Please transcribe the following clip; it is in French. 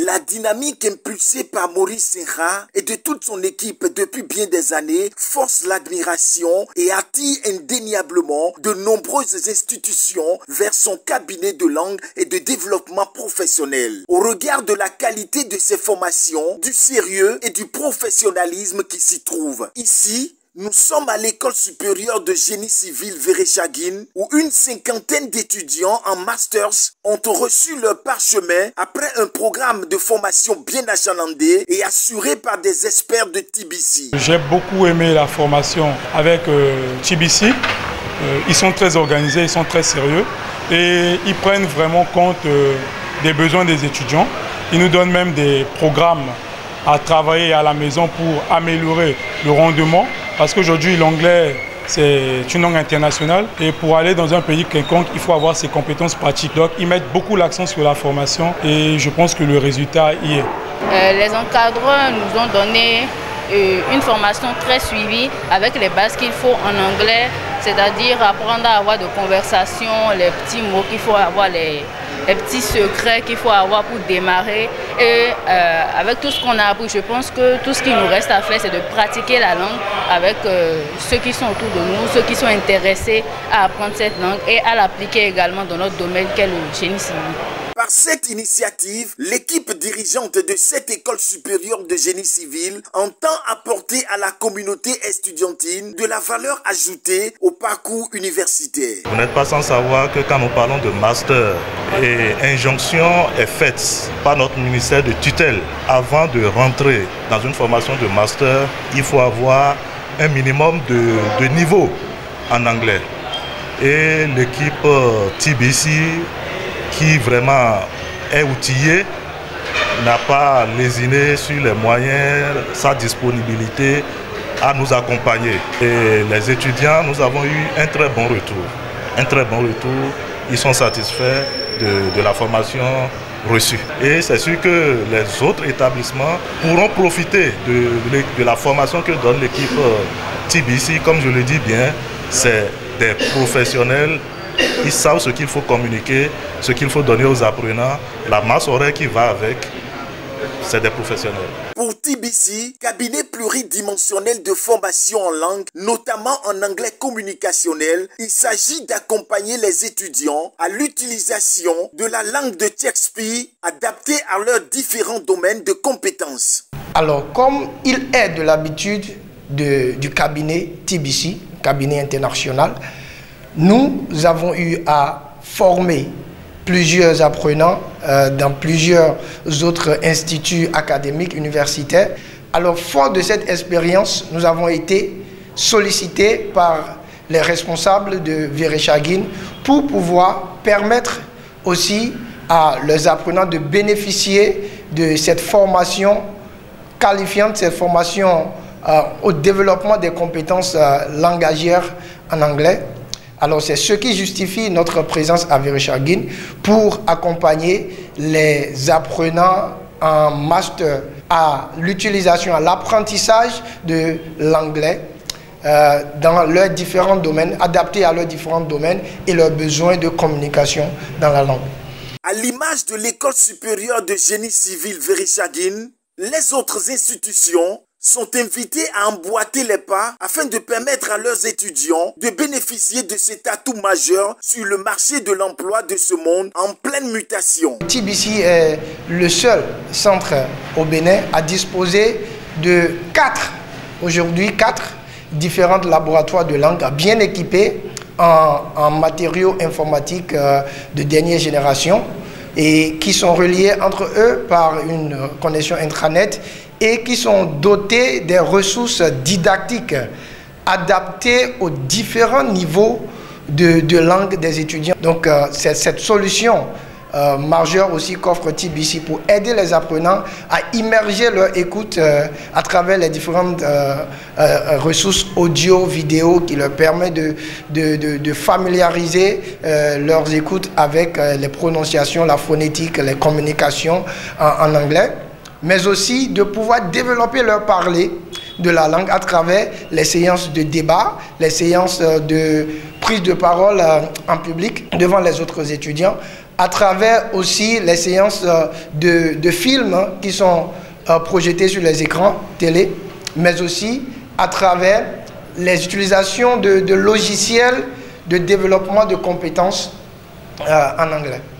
La dynamique impulsée par Maurice Senra et de toute son équipe depuis bien des années force l'admiration et attire indéniablement de nombreuses institutions vers son cabinet de langue et de développement professionnel. Au regard de la qualité de ses formations, du sérieux et du professionnalisme qui s'y trouve. Ici, nous sommes à l'école supérieure de génie civil Vereshagin où une cinquantaine d'étudiants en masters ont reçu leur parchemin après un programme de formation bien achalandé et assuré par des experts de TBC. J'ai beaucoup aimé la formation avec TBC. Ils sont très organisés, ils sont très sérieux et ils prennent vraiment compte des besoins des étudiants. Ils nous donnent même des programmes à travailler à la maison pour améliorer le rendement. Parce qu'aujourd'hui, l'anglais, c'est une langue internationale. Et pour aller dans un pays quelconque, il faut avoir ses compétences pratiques. Donc, ils mettent beaucoup l'accent sur la formation et je pense que le résultat y est. Les encadreurs nous ont donné une formation très suivie avec les bases qu'il faut en anglais, c'est-à-dire apprendre à avoir de conversations, les petits mots qu'il faut avoir, les petits secrets qu'il faut avoir pour démarrer. Et avec tout ce qu'on a appris, je pense que tout ce qu'il nous reste à faire, c'est de pratiquer la langue avec ceux qui sont autour de nous, ceux qui sont intéressés à apprendre cette langue et à l'appliquer également dans notre domaine qu'est le génie civil. Par cette initiative, l'équipe dirigeante de cette école supérieure de génie civil entend apporter à la communauté estudiantine de la valeur ajoutée au parcours universitaire. Vous n'êtes pas sans savoir que quand nous parlons de master, injonction est faite par notre ministère de tutelle. Avant de rentrer dans une formation de master, il faut avoir un minimum de niveau en anglais. Et l'équipe TBC, qui vraiment est outillé, n'a pas lésiné sur les moyens, sa disponibilité à nous accompagner. Et les étudiants, nous avons eu un très bon retour. Un très bon retour. Ils sont satisfaits de la formation reçue. Et c'est sûr que les autres établissements pourront profiter de la formation que donne l'équipe TBC. Comme je le dis bien, c'est des professionnels. Ils savent ce qu'il faut communiquer, ce qu'il faut donner aux apprenants, la masse horaire qui va avec, c'est des professionnels. Pour TBC, cabinet pluridimensionnel de formation en langue, notamment en anglais communicationnel, il s'agit d'accompagner les étudiants à l'utilisation de la langue de Shakespeare adaptée à leurs différents domaines de compétences. Alors, comme il est de l'habitude du cabinet TBC, cabinet international, nous avons eu à former plusieurs apprenants dans plusieurs autres instituts académiques, universitaires. Alors, fort de cette expérience, nous avons été sollicités par les responsables de Vereshagin pour pouvoir permettre aussi à leurs apprenants de bénéficier de cette formation qualifiante, cette formation au développement des compétences langagières en anglais. Alors c'est ce qui justifie notre présence à Vereshagin pour accompagner les apprenants en master à l'utilisation, à l'apprentissage de l'anglais dans leurs différents domaines, adaptés à leurs différents domaines et leurs besoins de communication dans la langue. À l'image de l'école supérieure de génie civil Vereshagin, les autres institutions sont invités à emboîter les pas afin de permettre à leurs étudiants de bénéficier de cet atout majeur sur le marché de l'emploi de ce monde en pleine mutation. TBC est le seul centre au Bénin à disposer de aujourd'hui 4 différents laboratoires de langue bien équipés en matériaux informatiques de dernière génération et qui sont reliés entre eux par une connexion intranet et qui sont dotés des ressources didactiques adaptées aux différents niveaux de langue des étudiants. Donc c'est cette solution majeure aussi qu'offre TBC pour aider les apprenants à immerger leur écoute à travers les différentes ressources audio, vidéo qui leur permettent de familiariser leurs écoutes avec les prononciations, la phonétique, les communications en anglais. mais aussi de pouvoir développer leur parler de la langue à travers les séances de débat, les séances de prise de parole en public devant les autres étudiants, à travers aussi les séances de films qui sont projetés sur les écrans télé, mais aussi à travers les utilisations de logiciels de développement de compétences en anglais.